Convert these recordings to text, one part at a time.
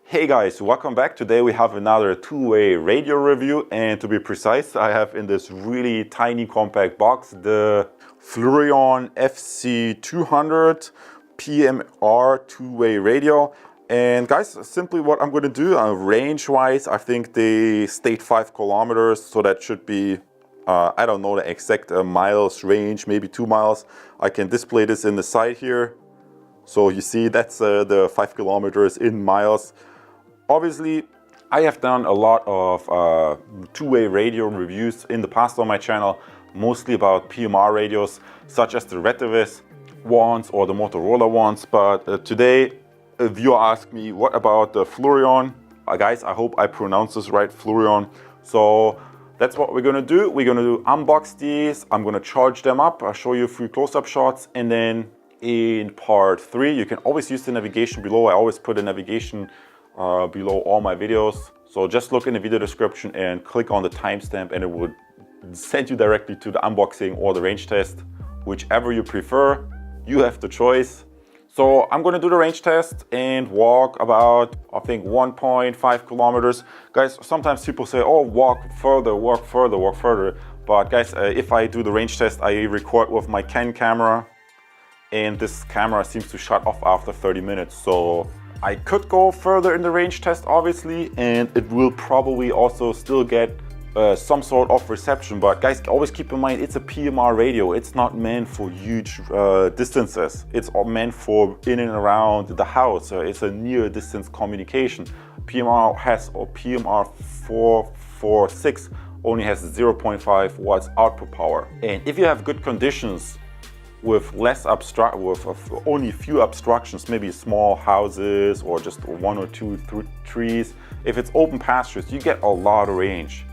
Hey guys, welcome back. Today we have another two-way radio review, and to be precise, I have in this really tiny compact box the Floureon FC200 PMR two-way radio. And guys, simply what I'm going to do, range-wise, I think they state 5 kilometers, so that should be I don't know the exact miles range, maybe 2 miles. I can display this in the side here. So you see that's the 5 kilometers in miles. Obviously, I have done a lot of two-way radio reviews in the past on my channel, mostly about PMR radios, such as the Retevis ones or the Motorola ones. But today, a viewer asked me, what about the Floureon? Guys, I hope I pronounce this right, Floureon. So that's what we're gonna do. We're gonna unbox these. I'm gonna charge them up. I'll show you a few close-up shots, and then in part 3, you can always use the navigation below. I always put a navigation below all my videos. So just look in the video description and click on the timestamp, and it would send you directly to the unboxing or the range test, whichever you prefer. You have the choice. So I'm gonna do the range test and walk about, I think, 1.5 kilometers. Guys, sometimes people say, oh, walk further, walk further, walk further. But guys, if I do the range test, I record with my Canon camera, and this camera seems to shut off after 30 minutes. So I could go further in the range test, obviously, and it will probably also still get some sort of reception. But guys, always keep in mind, it's a PMR radio. It's not meant for huge distances. It's meant for in and around the house. It's a near distance communication. PMR446 only has 0.5 watts output power. And if you have good conditions, with only few obstructions, maybe small houses or just 1 or 2 trees. If it's open pastures, you get a lot of range,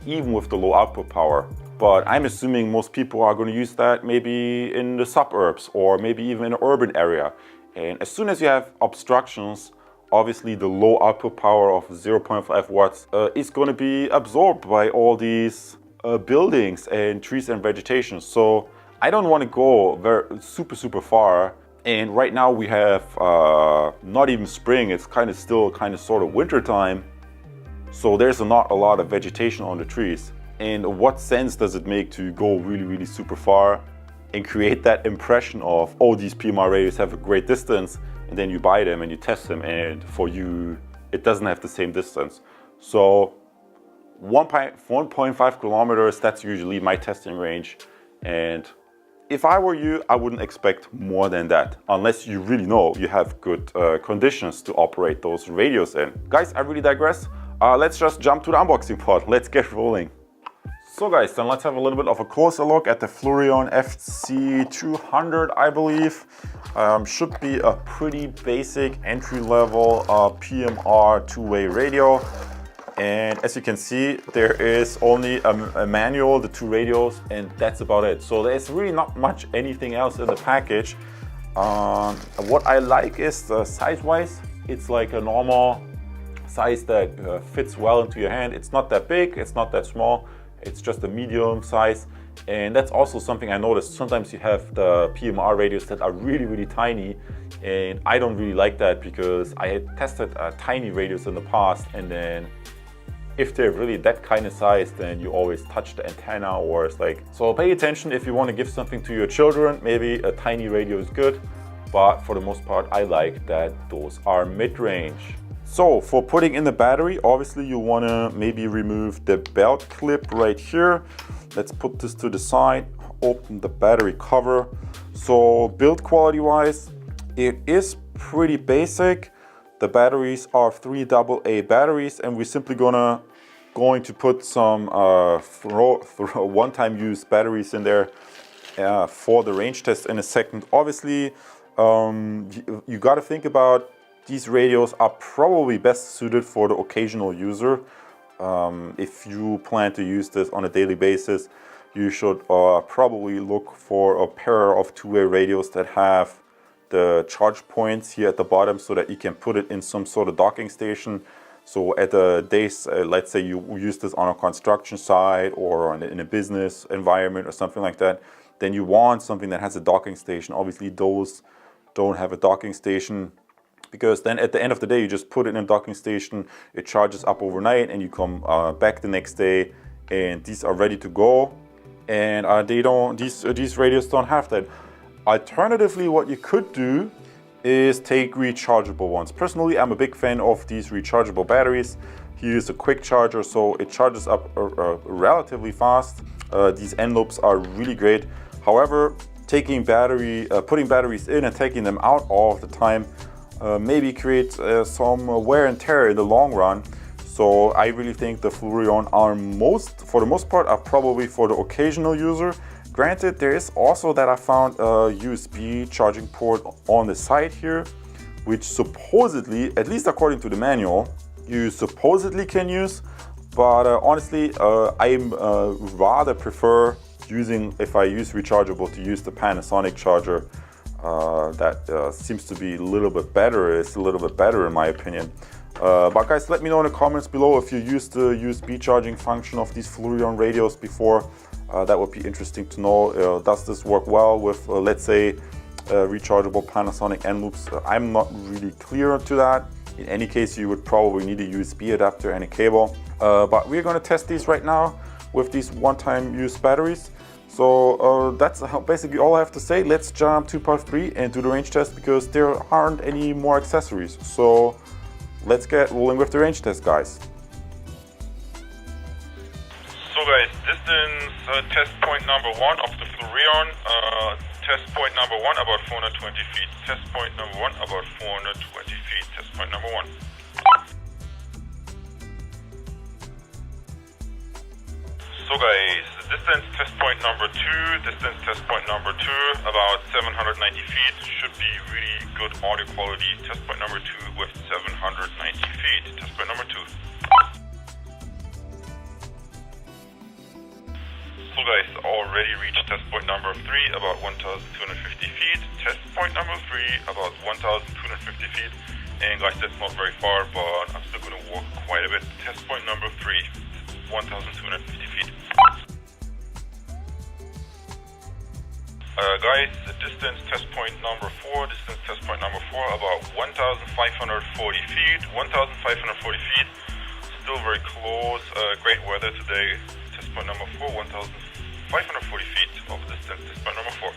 even with the low output power. But I'm assuming most people are going to use that maybe in the suburbs or maybe even in an urban area. And as soon as you have obstructions, obviously the low output power of 0.5 watts is going to be absorbed by all these buildings and trees and vegetation. So I don't want to go super far, and right now we have not even spring. It's still sort of winter time, so there's not a lot of vegetation on the trees. And what sense does it make to go really super far and create that impression of, oh, these PMR radios have a great distance, and then you buy them and you test them, and for you it doesn't have the same distance. So 1.5 kilometers, that's usually my testing range. And if I were you, I wouldn't expect more than that, unless you really know you have good conditions to operate those radios in. Guys, I really digress. Let's just jump to the unboxing part. Let's get rolling. So guys, then let's have a little bit of a closer look at the Floureon FC200, I believe. Should be a pretty basic entry-level PMR two-way radio. And as you can see, there is only a manual, the 2 radios, and that's about it. So there's really not much anything else in the package. What I like is the size-wise, it's like a normal size that fits well into your hand. It's not that big, it's not that small, it's just a medium size. And that's also something I noticed. Sometimes you have the PMR radios that are really tiny, and I don't really like that, because I had tested tiny radios in the past, and then if they're really that kind of size, then you always touch the antenna, or it's like, so pay attention if you want to give something to your children. Maybe a tiny radio is good, but for the most part, I like that those are mid-range. So for putting in the battery, obviously you want to maybe remove the belt clip right here. Let's put this to the side, open the battery cover. So build quality wise, it is pretty basic. The batteries are 3 AA batteries, and we're simply going to put some one-time use batteries in there for the range test in a second. Obviously, you got to think about, these radios are probably best suited for the occasional user. If you plan to use this on a daily basis, you should probably look for a pair of two-way radios that have the charge points here at the bottom, so that you can put it in some sort of docking station. So at the days, let's say you use this on a construction site or in a business environment or something like that, then you want something that has a docking station. Obviously those don't have a docking station because then at the end of the day you just put it in a docking station, it charges up overnight, and you come back the next day and these are ready to go. And these radios don't have that. Alternatively, what you could do is take rechargeable ones. Personally, I'm a big fan of these rechargeable batteries. Here's a quick charger, so it charges up relatively fast. These end loops are really great. However, putting batteries in and taking them out all of the time maybe creates some wear and tear in the long run. So I really think the Floureon are for the most part, are probably for the occasional user. Granted, there is also that I found a USB charging port on the side here, which supposedly, at least according to the manual, you supposedly can use. But honestly, I rather prefer using, if I use rechargeable, to use the Panasonic charger. That seems to be a little bit better. It's a little bit better in my opinion. But guys, let me know in the comments below if you used the USB charging function of these Floureon radios before. That would be interesting to know. Does this work well with, let's say, rechargeable Panasonic end loops? I'm not really clear to that. In any case, you would probably need a USB adapter and a cable. But we're going to test these right now with these one-time use batteries. So that's basically all I have to say. Let's jump to part 3 and do the range test, because there aren't any more accessories. So let's get rolling with the range test, guys. So guys, distance test point number 1 of the Floureon. Test point number 1 about 420 feet. Test point number 1 about 420 feet. Test point number 1. So guys, distance test point number 2. Distance test point number 2 about 790 feet. Should be really good audio quality. Test point number 2 with 790 feet. Test point number 2. So guys, already reached test point number 3 about 1,250 feet. Test point number 3 about 1,250 feet. And guys, that's not very far, but I'm still going to walk quite a bit. Test point number 3, 1,250 feet. Guys, the distance test point number 4. Distance test point number 4 about 1,540 feet. 1,540 feet. Still very close. Great weather today. Test point number 4, 1,540 feet of distance. Test point number 4.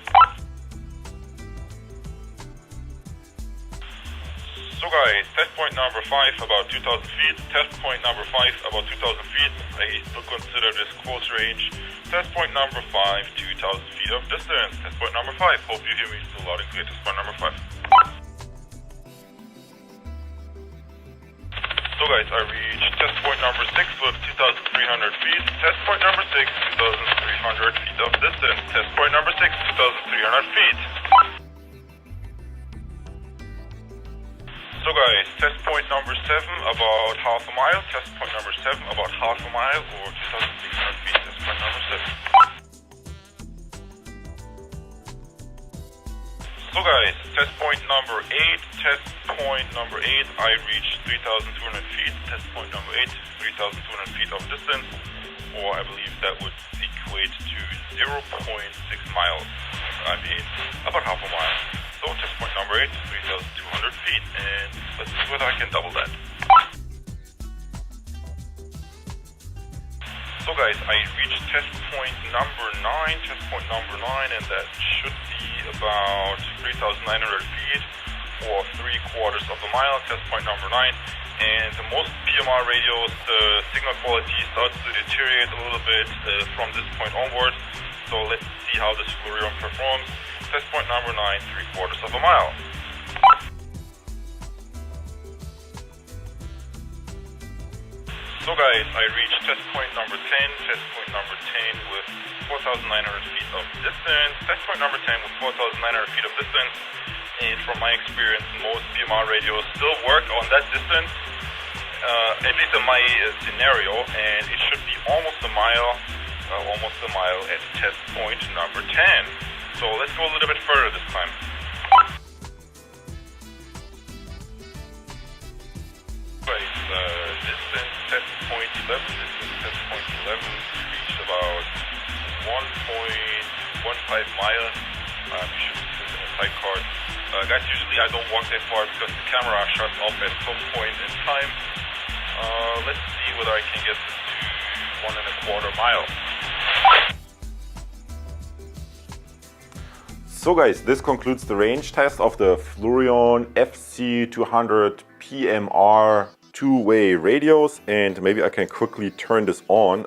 So guys, test point number 5 about 2,000 feet. Test point number 5 about 2,000 feet. I still consider this close range. Test point number 5, 2,000 feet of distance. Test point number 5. Hope you hear me still loud and clear. Test point number 5. So guys, I reached test point number 6 with 2,300 feet. Test point number 6, 2,300 feet of distance. Test point number 6, 2,300 feet. So guys, test point number 7 about half a mile. Test point number 7 about half a mile or 2,600 feet. Test point number 7. So guys, test point number 8. Test point number 8. I reached 3,200 feet. Test point number 8, 3,200 feet of distance, or I believe that would equate to 0.6 miles. I mean, about half a mile. So test point number 8, 3,200 feet, and let's see whether I can double that. So guys, I reached test point number 9, and that should be about 3,900 feet, or 3/4 of a mile. Test point number 9, and the most PMR radios, the signal quality starts to deteriorate a little bit from this point onward. So let's see how this Floureon performs. Test point number 9, 3/4 of a mile. So guys, I reached test point number 10. Test point number 10 with 4,900 feet of distance. Test point number 10 with 4,900 feet of distance. And from my experience, most PMR radios still work on that distance, at least in my scenario, and it should be almost a mile at test point number 10. So let's go a little bit further this time. Right, distance test point 11. Distance test point 11 reached about 1.15 miles. You should see this in a side card. Guys, usually I don't walk that far because the camera shuts off at some point in time. Let's see whether I can get to 1.25 miles. So guys, this concludes the range test of the Floureon FC200 PMR two-way radios, and maybe I can quickly turn this on.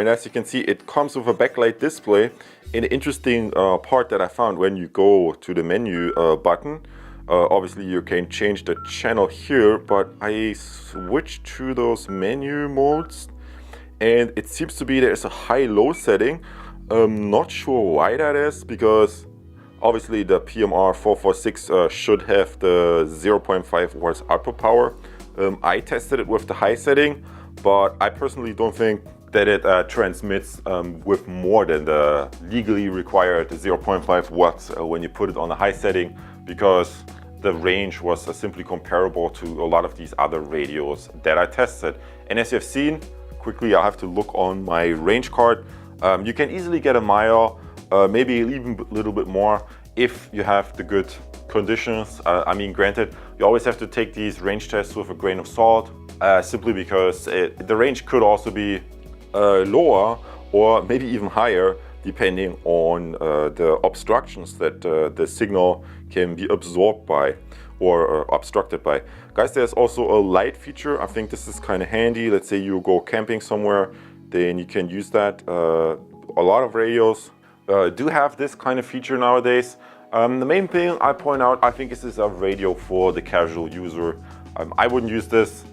As you can see, it comes with a backlight display. An interesting part that I found when you go to the menu button, obviously you can change the channel here, but I switched to those menu modes and it seems to be there's a high-low setting. Not sure why that is, because obviously the PMR446 should have the 0.5 watts output power. I tested it with the high setting, but I personally don't think that it transmits with more than the legally required 0.5 watts when you put it on the high setting, because the range was simply comparable to a lot of these other radios that I tested. And as you've seen, quickly I have to look on my range card. You can easily get a mile, maybe even a little bit more if you have the good conditions. I mean, granted, you always have to take these range tests with a grain of salt, simply because the range could also be lower or maybe even higher depending on the obstructions that the signal can be absorbed by or obstructed by. Guys, there's also a light feature. I think this is kind of handy. Let's say you go camping somewhere, then you can use that. A lot of radios do have this kind of feature nowadays. The main thing I point out, I think this is a radio for the casual user. I wouldn't use this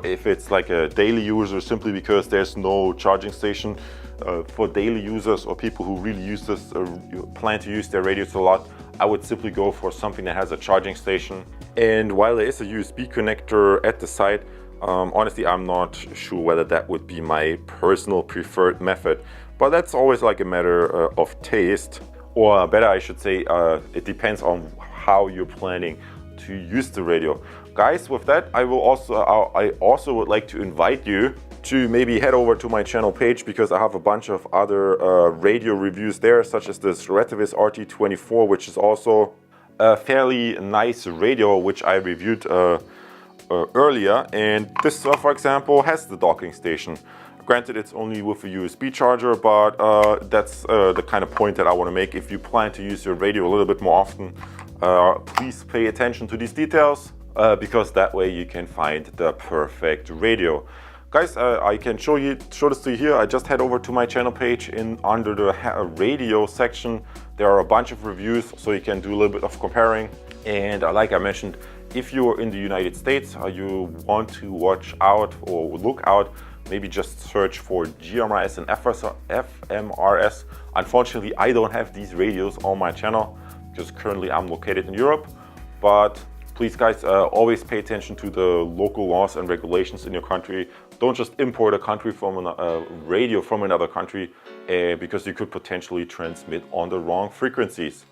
if it's like a daily user, simply because there's no charging station. For daily users or people who really use this, plan to use their radios a lot, I would simply go for something that has a charging station. And while there is a USB connector at the side, honestly, I'm not sure whether that would be my personal preferred method. But that's always like a matter of taste, or better, I should say, it depends on how you're planning to use the radio. Guys, with that, I also would like to invite you to maybe head over to my channel page, because I have a bunch of other radio reviews there, such as this Replaceable RT24, which is also a fairly nice radio, which I reviewed earlier. And this, for example, has the docking station. Granted, it's only with a USB charger, but that's the kind of point that I want to make. If you plan to use your radio a little bit more often, please pay attention to these details, because that way you can find the perfect radio. Guys, I can show this to you here. I just head over to my channel page, under the radio section. There are a bunch of reviews, so you can do a little bit of comparing. And like I mentioned, if you're in the United States, you want to watch out or look out, maybe just search for GMRS and FMRS. Unfortunately, I don't have these radios on my channel because currently I'm located in Europe. But please, guys, always pay attention to the local laws and regulations in your country. Don't just import a radio from another country, because you could potentially transmit on the wrong frequencies.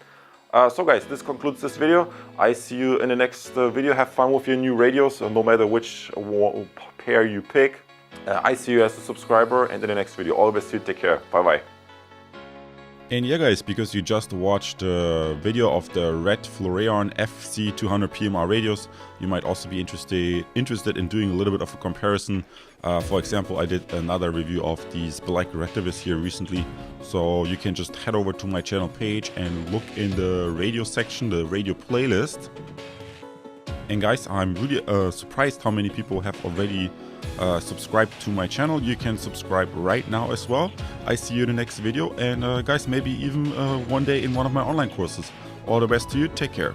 So guys, this concludes this video. I see you in the next video. Have fun with your new radios, no matter which pair you pick. I see you as a subscriber, and in the next video. All the best to you. Take care. Bye bye. And yeah guys, because you just watched the video of the red Floureon FC200 PMR radios, you might also be interested in doing a little bit of a comparison. For example, I did another review of these black Reactivists here recently, so you can just head over to my channel page and look in the radio section, the radio playlist. And guys, I'm really surprised how many people have already subscribe to my channel. You can subscribe right now as well. I see you in the next video, and guys, maybe even one day in one of my online courses. All the best to you. Take care.